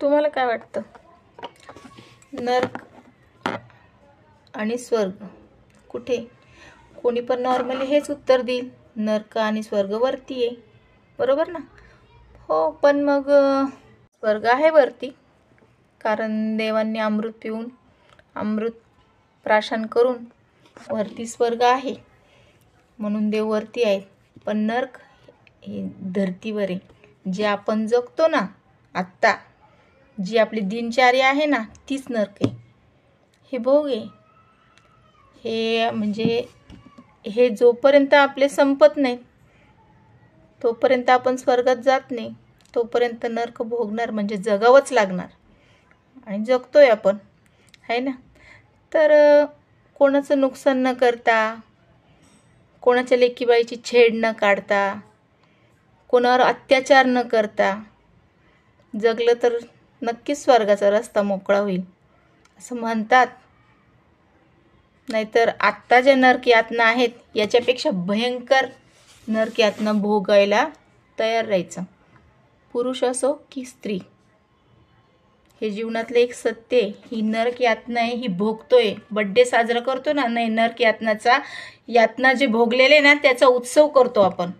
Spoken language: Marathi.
तुम्हाला काय वाटतं? नर्क आणि स्वर्ग कुठे? कोणी पण नॉर्मली हेच उत्तर देईल, नर्क आणि स्वर्ग वरती आहे, बरोबर ना? हो, पण मग स्वर्ग आहे वरती, कारण देवांनी अमृत पिऊन अमृत प्राशन करून वरती स्वर्ग आहे, म्हणून देव वरती आहेत. पण नर्क हे धरतीवर आहे, जे आपण जगतो ना आत्ता, जी आपली दिनचर्या आहे ना, तीच नर्क आहे. हे भोग आहे. हे म्हणजे हे जोपर्यंत आपले संपत नाही तोपर्यंत आपण स्वर्गात जात नाही, तोपर्यंत नर्क भोगणार, म्हणजे जगावंच लागणार. आणि जगतोय आपण, आहे ना? तर कोणाचं नुकसान न करता, कोणाच्या लेकीबाईची छेड न काढता, कोणावर अत्याचार न करता जगलं तर नक्कीच स्वर्गाचा रस्ता मोकळा होईल असं म्हणतात. नाहीतर आत्ता ज्या नरक यातना आहेत याच्यापेक्षा भयंकर नरक यातना भोगायला तयार राहायचं, पुरुष असो की स्त्री. हे जीवनातलं एक सत्य आहे. ही नरक यातना आहे, ही भोगतोय. बड्डे साजरा करतो ना, नाही, नरक यातनाचा यातना जे भोगलेले ना त्याचा उत्सव करतो आपण.